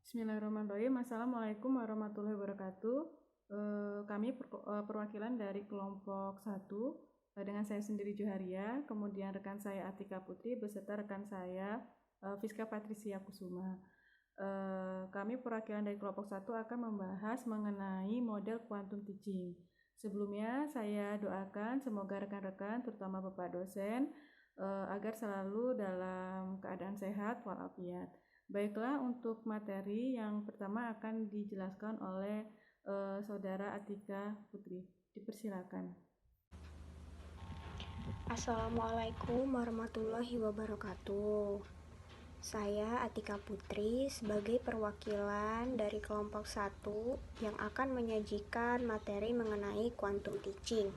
Bismillahirrahmanirrahim. Assalamualaikum warahmatullahi wabarakatuh. Kami perwakilan dari kelompok 1 dengan saya sendiri Juharia, kemudian rekan saya Atika Putri beserta rekan saya Fiska Patricia Kusuma. Kami perwakilan dari kelompok 1 akan membahas mengenai model quantum teaching. Sebelumnya saya doakan semoga rekan-rekan terutama Bapak dosen agar selalu dalam keadaan sehat walafiat. Baiklah, untuk materi yang pertama akan dijelaskan oleh Saudara Atika Putri. Dipersilakan. Assalamualaikum warahmatullahi wabarakatuh. Saya Atika Putri sebagai perwakilan dari kelompok 1 yang akan menyajikan materi mengenai quantum teaching.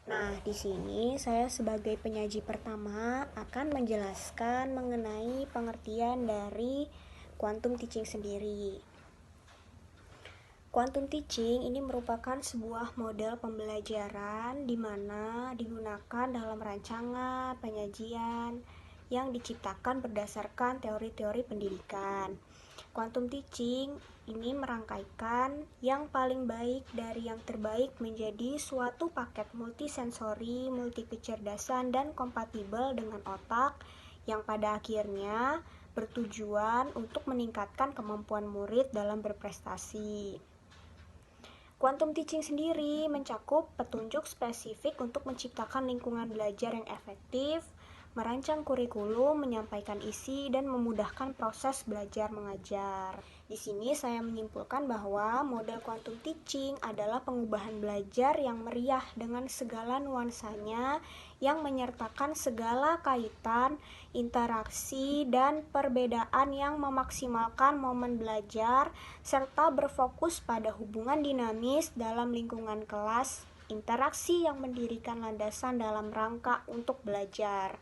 Nah, di sini saya sebagai penyaji pertama akan menjelaskan mengenai pengertian dari quantum teaching sendiri. Quantum teaching ini merupakan sebuah model pembelajaran di mana digunakan dalam rancangan penyajian yang diciptakan berdasarkan teori-teori pendidikan. Quantum teaching ini merangkaikan yang paling baik dari yang terbaik menjadi suatu paket multisensori, multikecerdasan, dan kompatibel dengan otak yang pada akhirnya bertujuan untuk meningkatkan kemampuan murid dalam berprestasi. Quantum teaching sendiri mencakup petunjuk spesifik untuk menciptakan lingkungan belajar yang efektif, merancang kurikulum, menyampaikan isi, dan memudahkan proses belajar mengajar. Di sini saya menyimpulkan bahwa model quantum teaching adalah pengubahan belajar yang meriah dengan segala nuansanya yang menyertakan segala kaitan, interaksi, dan perbedaan yang memaksimalkan momen belajar serta berfokus pada hubungan dinamis dalam lingkungan kelas, interaksi yang mendirikan landasan dalam rangka untuk belajar.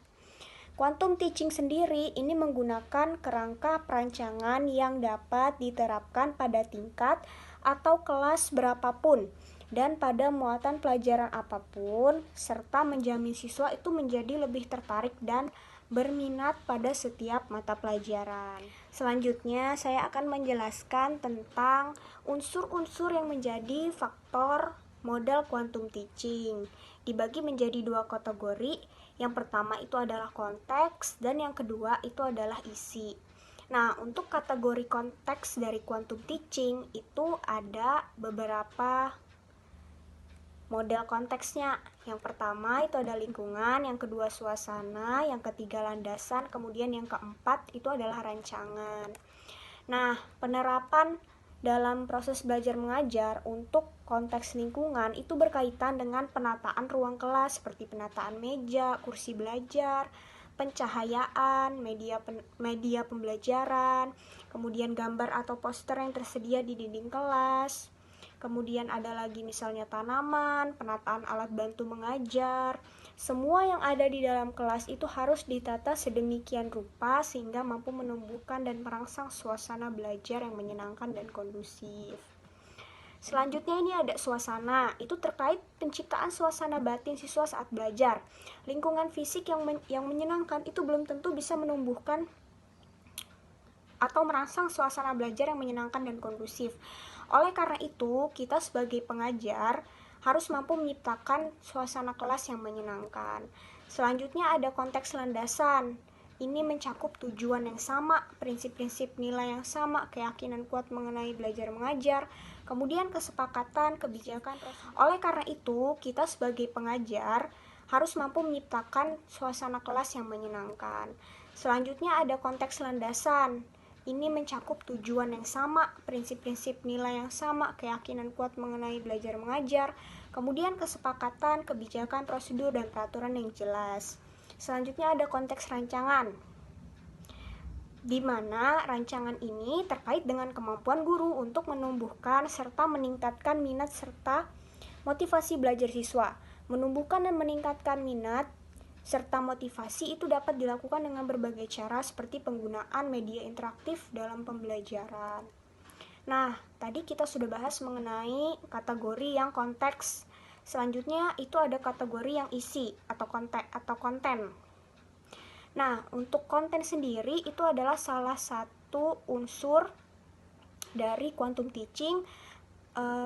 Quantum teaching sendiri ini menggunakan kerangka perancangan yang dapat diterapkan pada tingkat atau kelas berapapun dan pada muatan pelajaran apapun, serta menjamin siswa itu menjadi lebih tertarik dan berminat pada setiap mata pelajaran. Selanjutnya, saya akan menjelaskan tentang unsur-unsur yang menjadi faktor model quantum teaching. Dibagi menjadi 2 kategori. Yang pertama itu adalah konteks dan yang kedua itu adalah isi. Nah, untuk kategori konteks dari quantum teaching itu ada beberapa model konteksnya. Yang pertama itu ada lingkungan, yang kedua suasana, yang ketiga landasan, kemudian yang keempat itu adalah rancangan. Nah, penerapan dalam proses belajar mengajar untuk konteks lingkungan itu berkaitan dengan penataan ruang kelas seperti penataan meja, kursi belajar, pencahayaan, media pembelajaran, kemudian gambar atau poster yang tersedia di dinding kelas. Kemudian ada lagi misalnya tanaman, penataan alat bantu mengajar. Semua yang ada di dalam kelas itu harus ditata sedemikian rupa sehingga mampu menumbuhkan dan merangsang suasana belajar yang menyenangkan dan kondusif. Selanjutnya ini ada suasana, itu terkait penciptaan suasana batin siswa saat belajar. Lingkungan fisik yang menyenangkan itu belum tentu bisa menumbuhkan atau merangsang suasana belajar yang menyenangkan dan kondusif. Oleh karena itu, kita sebagai pengajar harus mampu menciptakan suasana kelas yang menyenangkan. Selanjutnya ada konteks landasan. Ini mencakup tujuan yang sama, prinsip-prinsip nilai yang sama, keyakinan kuat mengenai belajar mengajar, kemudian kesepakatan, kebijakan. Oleh karena itu, kita sebagai pengajar harus mampu menciptakan suasana kelas yang menyenangkan. Selanjutnya ada konteks landasan. Ini mencakup tujuan yang sama, prinsip-prinsip nilai yang sama, keyakinan kuat mengenai belajar mengajar, kemudian kesepakatan, kebijakan, prosedur, dan peraturan yang jelas. Selanjutnya ada konteks rancangan, di mana rancangan ini terkait dengan kemampuan guru untuk menumbuhkan serta meningkatkan minat serta motivasi belajar siswa. Menumbuhkan dan meningkatkan minat serta motivasi itu dapat dilakukan dengan berbagai cara seperti penggunaan media interaktif dalam pembelajaran. Nah, tadi kita sudah bahas mengenai kategori yang konteks. Selanjutnya itu ada kategori yang isi atau konten. Nah, untuk konten sendiri itu adalah salah satu unsur dari quantum teaching,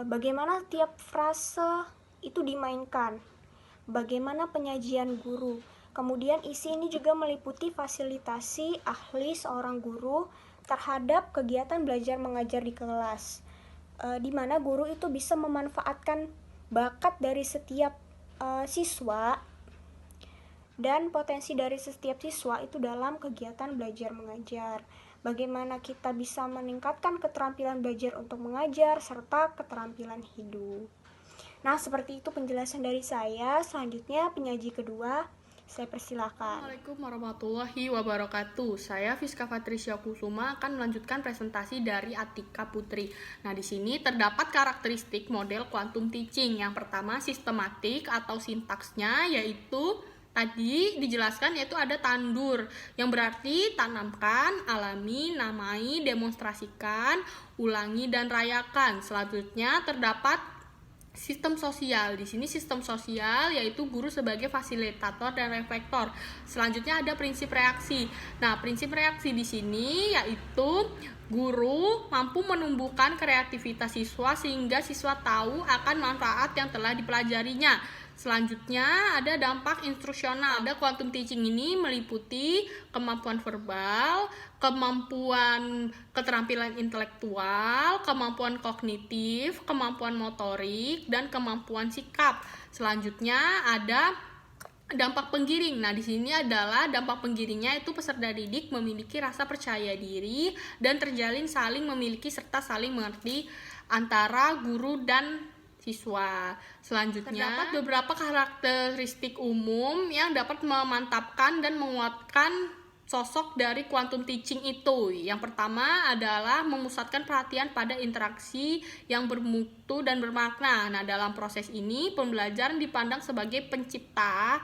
bagaimana tiap frase itu dimainkan, bagaimana penyajian guru. Kemudian isi ini juga meliputi fasilitasi ahli seorang guru terhadap kegiatan belajar mengajar di kelas, di mana guru itu bisa memanfaatkan bakat dari setiap siswa dan potensi dari setiap siswa itu dalam kegiatan belajar mengajar. Bagaimana kita bisa meningkatkan keterampilan belajar untuk mengajar serta keterampilan hidup. Nah, seperti itu penjelasan dari saya. Selanjutnya penyaji kedua, saya persilakan. Assalamualaikum warahmatullahi wabarakatuh. Saya Fiska Patricia Kusuma akan melanjutkan presentasi dari Atika Putri. Nah, di sini terdapat karakteristik model quantum teaching. Yang pertama, sistematik atau sintaksnya, yaitu tadi dijelaskan yaitu ada tandur, yang berarti tanamkan, alami, namai, demonstrasikan, ulangi, dan rayakan. Selanjutnya terdapat sistem sosial. Di sini sistem sosial yaitu guru sebagai fasilitator dan reflektor. Selanjutnya ada prinsip reaksi. Nah, prinsip reaksi di sini yaitu guru mampu menumbuhkan kreativitas siswa sehingga siswa tahu akan manfaat yang telah dipelajarinya. Selanjutnya ada dampak instruksional. Ada quantum teaching ini meliputi kemampuan verbal, kemampuan keterampilan intelektual, kemampuan kognitif, kemampuan motorik, dan kemampuan sikap. Selanjutnya ada dampak penggiring. Nah, di sini adalah dampak penggiringnya itu peserta didik memiliki rasa percaya diri dan terjalin saling memiliki serta saling mengerti antara guru dan siswa. Selanjutnya, terdapat beberapa karakteristik umum yang dapat memantapkan dan menguatkan sosok dari quantum teaching itu. Yang pertama adalah memusatkan perhatian pada interaksi yang bermutu dan bermakna. Nah, dalam proses ini, pembelajaran dipandang sebagai penciptaan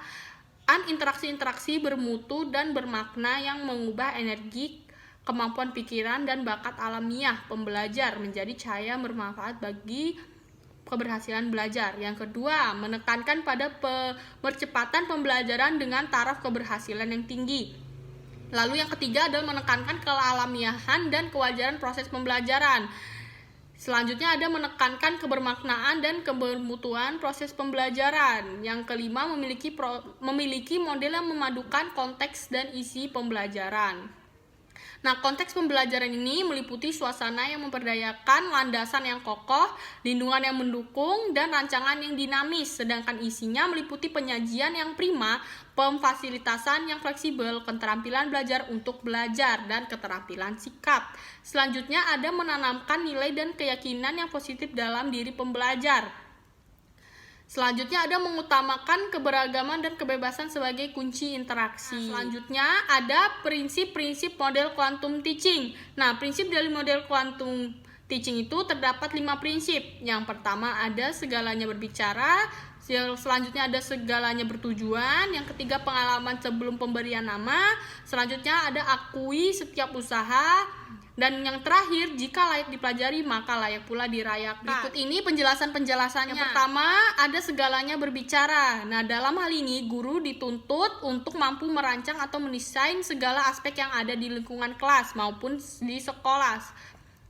interaksi-interaksi bermutu dan bermakna yang mengubah energi, kemampuan pikiran, dan bakat alamiah pembelajar menjadi cahaya bermanfaat bagi keberhasilan belajar. Yang kedua, menekankan pada percepatan pembelajaran dengan taraf keberhasilan yang tinggi. Lalu yang ketiga adalah menekankan kealamiahan dan kewajaran proses pembelajaran. Selanjutnya ada menekankan kebermaknaan dan kebermutuan proses pembelajaran. Yang kelima, memiliki model yang memadukan konteks dan isi pembelajaran. Nah, konteks pembelajaran ini meliputi suasana yang memperdayakan, landasan yang kokoh, lindungan yang mendukung, dan rancangan yang dinamis. Sedangkan isinya meliputi penyajian yang prima, pemfasilitasan yang fleksibel, keterampilan belajar untuk belajar, dan keterampilan sikap. Selanjutnya ada menanamkan nilai dan keyakinan yang positif dalam diri pembelajar. Selanjutnya ada mengutamakan keberagaman dan kebebasan sebagai kunci interaksi. Selanjutnya ada prinsip-prinsip model quantum teaching. Nah, prinsip dari model quantum teaching itu terdapat 5 prinsip. Yang pertama ada segalanya berbicara, selanjutnya ada segalanya bertujuan, yang ketiga pengalaman sebelum pemberian nama, selanjutnya ada akui setiap usaha, dan yang terakhir, jika layak dipelajari, maka layak pula dirayakan. Berikut ini penjelasan-penjelasannya. Yang pertama, ada segalanya berbicara. Nah, dalam hal ini, guru dituntut untuk mampu merancang atau mendesain segala aspek yang ada di lingkungan kelas maupun di sekolah.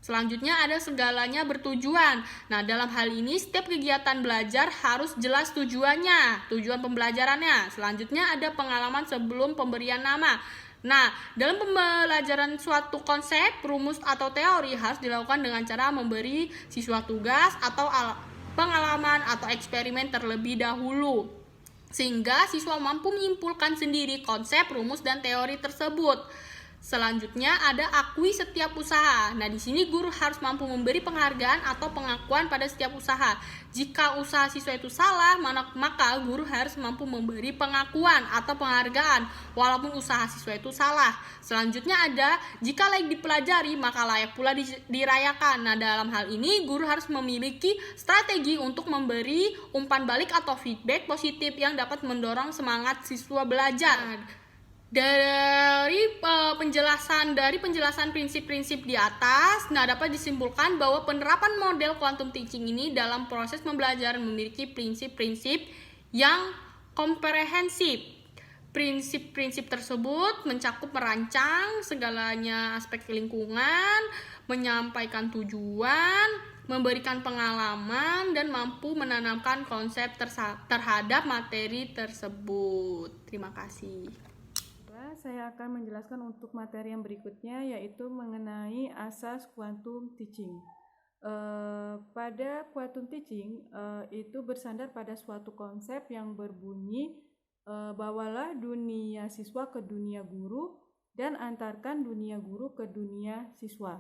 Selanjutnya, ada segalanya bertujuan. Nah, dalam hal ini, setiap kegiatan belajar harus jelas tujuannya, tujuan pembelajarannya. Selanjutnya, ada pengalaman sebelum pemberian nama. Nah, dalam pembelajaran suatu konsep, rumus, atau teori harus dilakukan dengan cara memberi siswa tugas atau pengalaman atau eksperimen terlebih dahulu, sehingga siswa mampu menyimpulkan sendiri konsep, rumus, dan teori tersebut. Selanjutnya ada akui setiap usaha. Nah, di sini guru harus mampu memberi penghargaan atau pengakuan pada setiap usaha. Jika usaha siswa itu salah, maka guru harus mampu memberi pengakuan atau penghargaan walaupun usaha siswa itu salah. Selanjutnya ada jika layak dipelajari, maka layak pula dirayakan. Nah, dalam hal ini guru harus memiliki strategi untuk memberi umpan balik atau feedback positif yang dapat mendorong semangat siswa belajar. Dari penjelasan prinsip-prinsip di atas, dapat disimpulkan bahwa penerapan model quantum teaching ini dalam proses pembelajaran memiliki prinsip-prinsip yang komprehensif. Prinsip-prinsip tersebut mencakup merancang segalanya aspek lingkungan, menyampaikan tujuan, memberikan pengalaman, dan mampu menanamkan konsep terhadap materi tersebut. Terima kasih. Saya akan menjelaskan untuk materi yang berikutnya, yaitu mengenai asas quantum teaching. Pada quantum teaching itu bersandar pada suatu konsep yang berbunyi bawalah dunia siswa ke dunia guru dan antarkan dunia guru ke dunia siswa.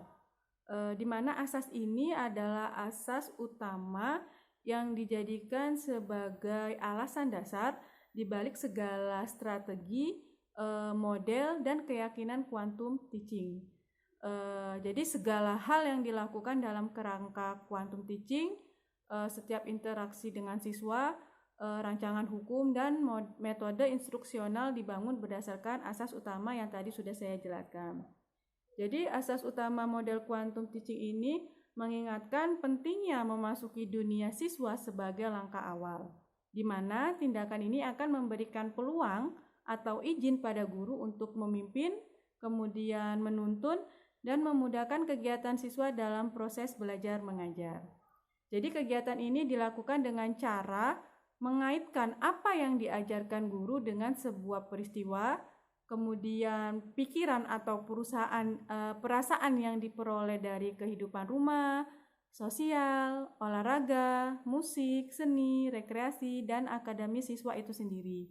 Di mana asas ini adalah asas utama yang dijadikan sebagai alasan dasar di balik segala strategi, model, dan keyakinan quantum teaching. Jadi segala hal yang dilakukan dalam kerangka quantum teaching, setiap interaksi dengan siswa, rancangan hukum, dan metode instruksional dibangun berdasarkan asas utama yang tadi sudah saya jelaskan. Jadi asas utama model quantum teaching ini mengingatkan pentingnya memasuki dunia siswa sebagai langkah awal, di mana tindakan ini akan memberikan peluang atau izin pada guru untuk memimpin, kemudian menuntun, dan memudahkan kegiatan siswa dalam proses belajar mengajar. Jadi kegiatan ini dilakukan dengan cara mengaitkan apa yang diajarkan guru dengan sebuah peristiwa, kemudian pikiran atau perasaan yang diperoleh dari kehidupan rumah, sosial, olahraga, musik, seni, rekreasi, dan akademis siswa itu sendiri.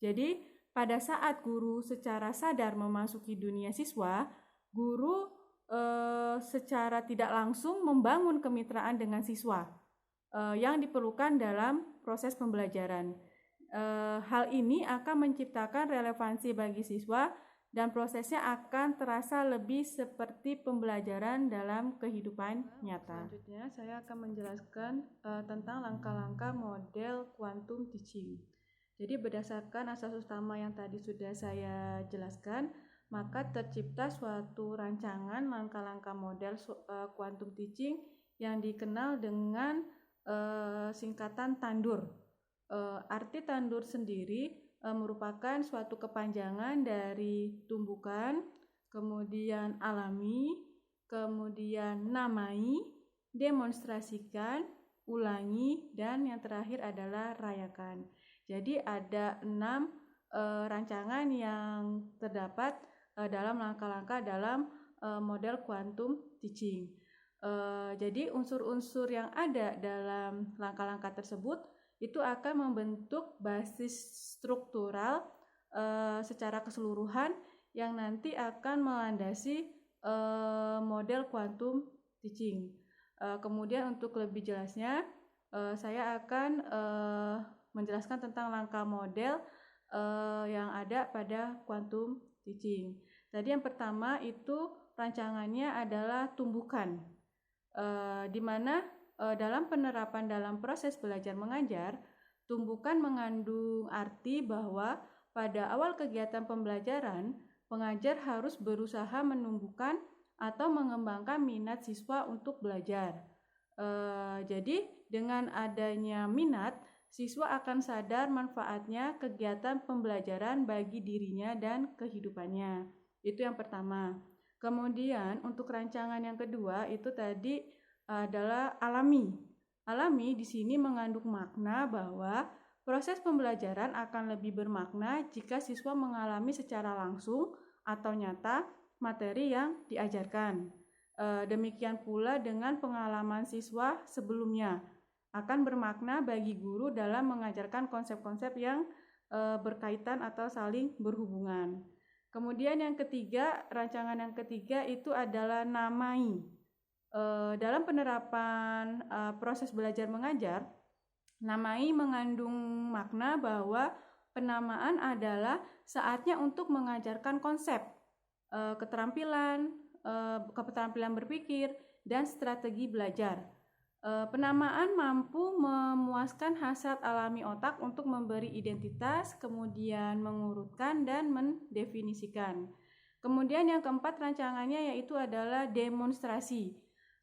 Jadi pada saat guru secara sadar memasuki dunia siswa, guru secara tidak langsung membangun kemitraan dengan siswa yang diperlukan dalam proses pembelajaran. Hal ini akan menciptakan relevansi bagi siswa dan prosesnya akan terasa lebih seperti pembelajaran dalam kehidupan nyata. Selanjutnya saya akan menjelaskan tentang langkah-langkah model quantum teaching. Jadi berdasarkan asas utama yang tadi sudah saya jelaskan, maka tercipta suatu rancangan langkah-langkah model quantum teaching yang dikenal dengan singkatan TANDUR. Arti TANDUR sendiri merupakan suatu kepanjangan dari tumbukan, kemudian alami, kemudian namai, demonstrasikan, ulangi, dan yang terakhir adalah rayakan. Jadi ada 6 rancangan yang terdapat dalam langkah-langkah dalam model quantum teaching. Jadi unsur-unsur yang ada dalam langkah-langkah tersebut itu akan membentuk basis struktural secara keseluruhan yang nanti akan melandasi model quantum teaching. Kemudian untuk lebih jelasnya, saya akan menjelaskan tentang langkah model yang ada pada quantum teaching. Tadi yang pertama itu rancangannya adalah tumbukan, di mana dalam penerapan dalam proses belajar mengajar, tumbukan mengandung arti bahwa pada awal kegiatan pembelajaran, pengajar harus berusaha menumbuhkan atau mengembangkan minat siswa untuk belajar. Jadi dengan adanya minat, siswa akan sadar manfaatnya kegiatan pembelajaran bagi dirinya dan kehidupannya. Itu yang pertama. Kemudian untuk rancangan yang kedua itu tadi adalah alami. Alami di sini mengandung makna bahwa proses pembelajaran akan lebih bermakna jika siswa mengalami secara langsung atau nyata materi yang diajarkan. Demikian pula dengan pengalaman siswa sebelumnya akan bermakna bagi guru dalam mengajarkan konsep-konsep yang berkaitan atau saling berhubungan. Kemudian yang ketiga, rancangan yang ketiga itu adalah namai. Dalam penerapan proses belajar mengajar, namai mengandung makna bahwa penamaan adalah saatnya untuk mengajarkan konsep, keterampilan berpikir, dan strategi belajar. Penamaan mampu memuaskan hasrat alami otak untuk memberi identitas, kemudian mengurutkan dan mendefinisikan. Kemudian yang keempat rancangannya yaitu adalah demonstrasi.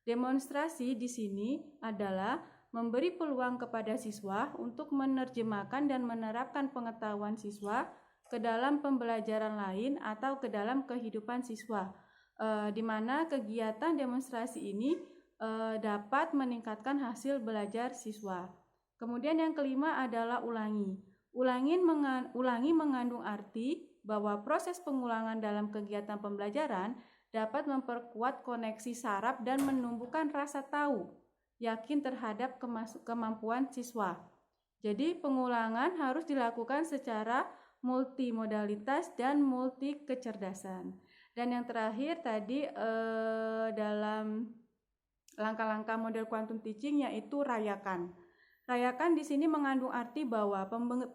Demonstrasi di sini adalah memberi peluang kepada siswa untuk menerjemahkan dan menerapkan pengetahuan siswa ke dalam pembelajaran lain atau ke dalam kehidupan siswa, di mana kegiatan demonstrasi ini dapat meningkatkan hasil belajar siswa. Kemudian yang kelima adalah ulangi. Ulangi mengandung arti bahwa proses pengulangan dalam kegiatan pembelajaran dapat memperkuat koneksi saraf dan menumbuhkan rasa tahu, yakin terhadap kemampuan siswa. Jadi pengulangan harus dilakukan secara multimodalitas dan multi kecerdasan. Dan yang terakhir tadi dalam langkah-langkah model quantum teaching yaitu rayakan. Rayakan di sini mengandung arti bahwa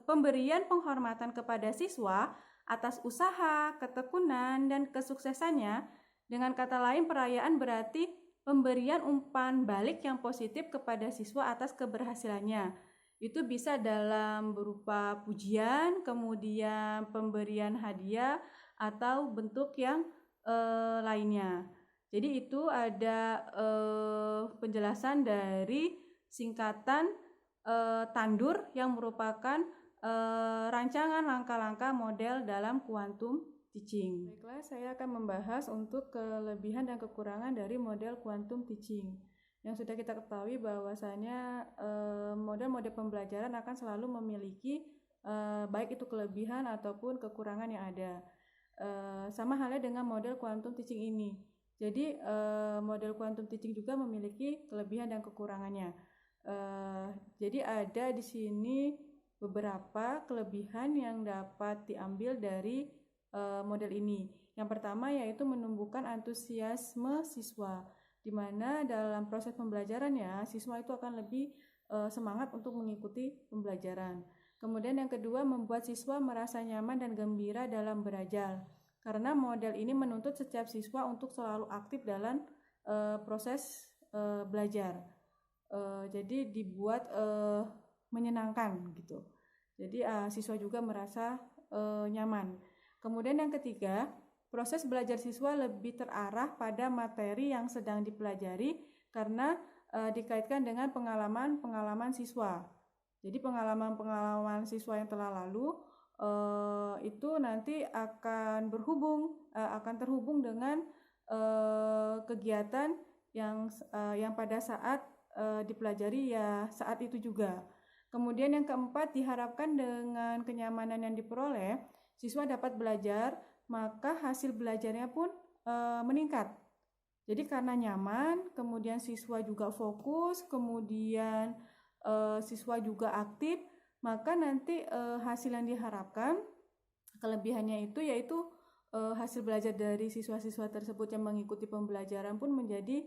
pemberian penghormatan kepada siswa atas usaha, ketekunan, dan kesuksesannya. Dengan kata lain, perayaan berarti pemberian umpan balik yang positif kepada siswa atas keberhasilannya. Itu bisa dalam berupa pujian, kemudian pemberian hadiah, atau bentuk yang lainnya. Jadi itu ada penjelasan dari singkatan Tandur yang merupakan rancangan langkah-langkah model dalam quantum teaching. Baiklah, saya akan membahas untuk kelebihan dan kekurangan dari model quantum teaching. Yang sudah kita ketahui bahwasanya model-model pembelajaran akan selalu memiliki baik itu kelebihan ataupun kekurangan yang ada. Sama halnya dengan model quantum teaching ini. Jadi model quantum teaching juga memiliki kelebihan dan kekurangannya. Jadi ada di sini beberapa kelebihan yang dapat diambil dari model ini. Yang pertama yaitu menumbuhkan antusiasme siswa, di mana dalam proses pembelajarannya siswa itu akan lebih semangat untuk mengikuti pembelajaran. Kemudian yang kedua, membuat siswa merasa nyaman dan gembira dalam belajar, karena model ini menuntut setiap siswa untuk selalu aktif dalam proses belajar. Jadi dibuat menyenangkan gitu. Jadi siswa juga merasa nyaman. Kemudian yang ketiga, proses belajar siswa lebih terarah pada materi yang sedang dipelajari karena dikaitkan dengan pengalaman siswa. Jadi pengalaman siswa yang telah lalu itu nanti akan terhubung dengan kegiatan yang pada saat dipelajari ya saat itu juga. Kemudian yang keempat, diharapkan dengan kenyamanan yang diperoleh, siswa dapat belajar, maka hasil belajarnya pun meningkat. Jadi karena nyaman, kemudian siswa juga fokus, kemudian siswa juga aktif, maka nanti hasil yang diharapkan, kelebihannya itu yaitu hasil belajar dari siswa-siswa tersebut yang mengikuti pembelajaran pun menjadi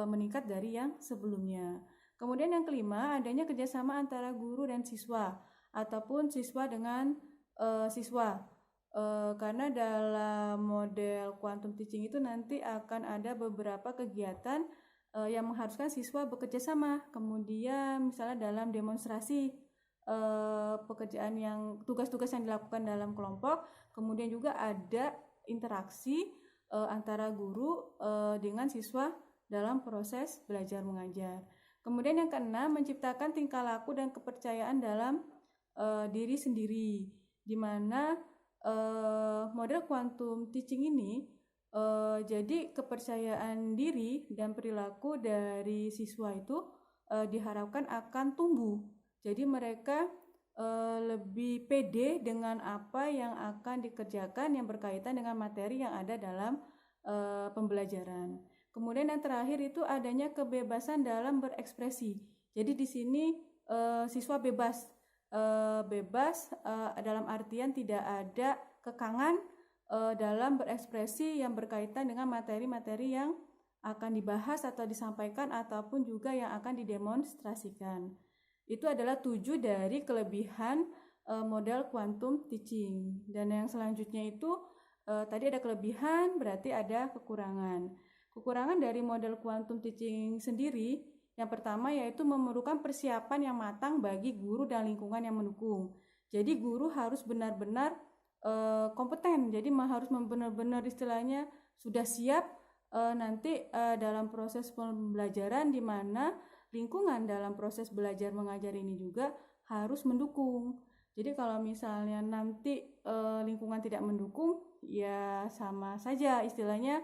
meningkat dari yang sebelumnya. Kemudian yang kelima, adanya kerjasama antara guru dan siswa ataupun siswa dengan siswa. Karena dalam model quantum teaching itu nanti akan ada beberapa kegiatan yang mengharuskan siswa bekerja sama. Kemudian misalnya dalam demonstrasi pekerjaan yang tugas-tugas yang dilakukan dalam kelompok, kemudian juga ada interaksi antara guru dengan siswa dalam proses belajar mengajar. Kemudian yang keenam, menciptakan tingkah laku dan kepercayaan dalam diri sendiri, di mana model quantum teaching ini jadi kepercayaan diri dan perilaku dari siswa itu diharapkan akan tumbuh. Jadi mereka lebih pede dengan apa yang akan dikerjakan yang berkaitan dengan materi yang ada dalam pembelajaran. Kemudian yang terakhir itu adanya kebebasan dalam berekspresi. Jadi di sini siswa bebas dalam artian tidak ada kekangan dalam berekspresi yang berkaitan dengan materi-materi yang akan dibahas atau disampaikan ataupun juga yang akan didemonstrasikan. Itu adalah 7 dari kelebihan model quantum teaching. Dan yang selanjutnya itu tadi ada kelebihan, berarti ada kekurangan. Kekurangan dari model quantum teaching sendiri, yang pertama yaitu memerlukan persiapan yang matang bagi guru dan lingkungan yang mendukung. Jadi guru harus benar-benar kompeten, jadi harus benar-benar istilahnya sudah siap nanti dalam proses pembelajaran, di mana lingkungan dalam proses belajar mengajar ini juga harus mendukung. Jadi kalau misalnya nanti lingkungan tidak mendukung, ya sama saja istilahnya.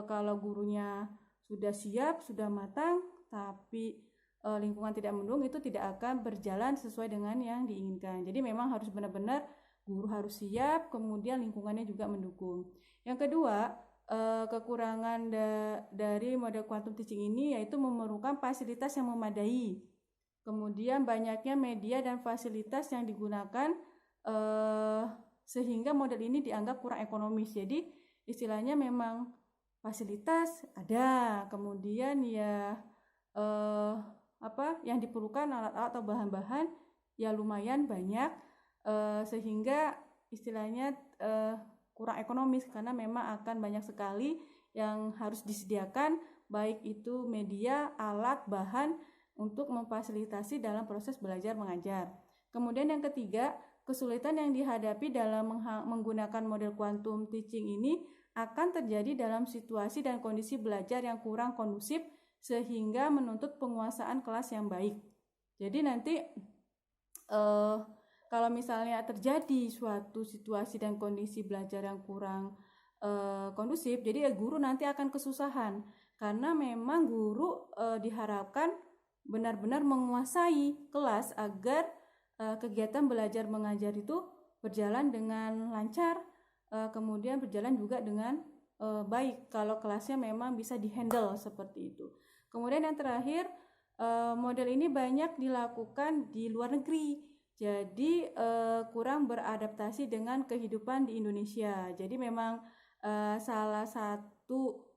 Kalau gurunya sudah siap, sudah matang, tapi lingkungan tidak mendukung, itu tidak akan berjalan sesuai dengan yang diinginkan. Jadi memang harus benar-benar guru harus siap, kemudian lingkungannya juga mendukung. Yang kedua, kekurangan dari model quantum teaching ini yaitu memerlukan fasilitas yang memadai. Kemudian banyaknya media dan fasilitas yang digunakan sehingga model ini dianggap kurang ekonomis. Jadi istilahnya memang fasilitas ada, kemudian ya yang diperlukan alat-alat atau bahan-bahan ya lumayan banyak, sehingga istilahnya kurang ekonomis karena memang akan banyak sekali yang harus disediakan, baik itu media, alat, bahan untuk memfasilitasi dalam proses belajar mengajar. Kemudian yang ketiga, kesulitan yang dihadapi dalam menggunakan model quantum teaching ini akan terjadi dalam situasi dan kondisi belajar yang kurang kondusif sehingga menuntut penguasaan kelas yang baik. Jadi nanti kalau misalnya terjadi suatu situasi dan kondisi belajar yang kurang kondusif, jadi guru nanti akan kesusahan karena memang guru diharapkan benar-benar menguasai kelas agar kegiatan belajar mengajar itu berjalan dengan lancar, kemudian berjalan juga dengan baik kalau kelasnya memang bisa dihandle seperti itu. Kemudian yang terakhir, model ini banyak dilakukan di luar negeri, jadi kurang beradaptasi dengan kehidupan di Indonesia. Jadi memang salah satu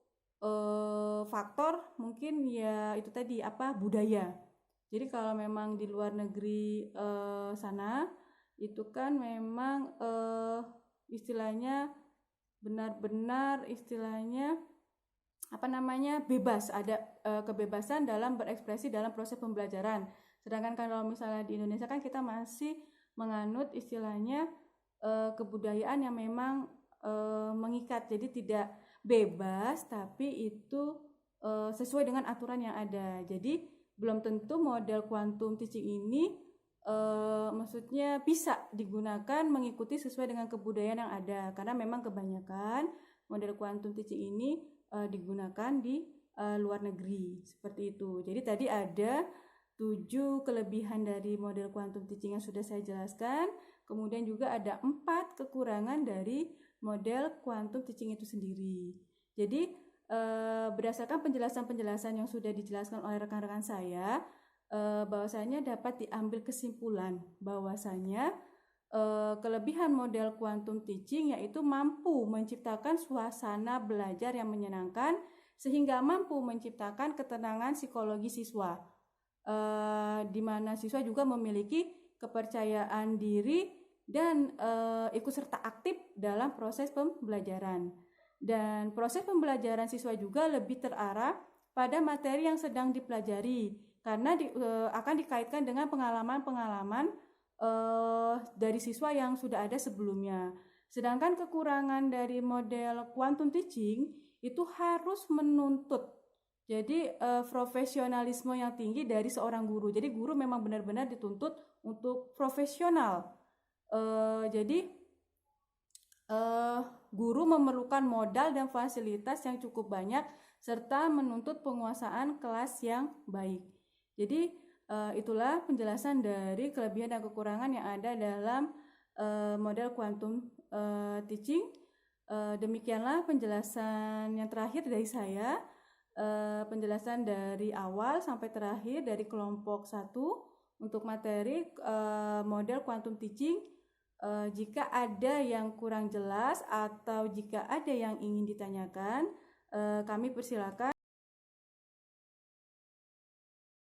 faktor mungkin ya itu tadi budaya. Jadi kalau memang di luar negeri sana itu kan memang istilahnya benar-benar istilahnya bebas, ada kebebasan dalam berekspresi dalam proses pembelajaran. Sedangkan kalau misalnya di Indonesia kan kita masih menganut istilahnya kebudayaan yang memang mengikat, jadi tidak bebas tapi itu sesuai dengan aturan yang ada. Jadi belum tentu model quantum teaching ini maksudnya bisa digunakan mengikuti sesuai dengan kebudayaan yang ada, karena memang kebanyakan model quantum teaching ini digunakan di luar negeri seperti itu. Jadi tadi ada 7 kelebihan dari model quantum teaching yang sudah saya jelaskan, kemudian juga ada 4 kekurangan dari model quantum teaching itu sendiri. Jadi berdasarkan penjelasan-penjelasan yang sudah dijelaskan oleh rekan-rekan saya, bahwasanya dapat diambil kesimpulan bahwasanya kelebihan model quantum teaching yaitu mampu menciptakan suasana belajar yang menyenangkan sehingga mampu menciptakan ketenangan psikologi siswa, di mana siswa juga memiliki kepercayaan diri dan ikut serta aktif dalam proses pembelajaran. Dan proses pembelajaran siswa juga lebih terarah pada materi yang sedang dipelajari karena akan dikaitkan dengan pengalaman-pengalaman dari siswa yang sudah ada sebelumnya. Sedangkan kekurangan dari model quantum teaching itu harus menuntut jadi profesionalisme yang tinggi dari seorang guru. Jadi guru memang benar-benar dituntut untuk profesional. Jadi guru memerlukan modal dan fasilitas yang cukup banyak serta menuntut penguasaan kelas yang baik. Jadi itulah penjelasan dari kelebihan dan kekurangan yang ada dalam model quantum teaching. Demikianlah penjelasan yang terakhir dari saya, penjelasan dari awal sampai terakhir dari kelompok 1 untuk materi model quantum teaching. Jika ada yang kurang jelas atau jika ada yang ingin ditanyakan, kami persilakan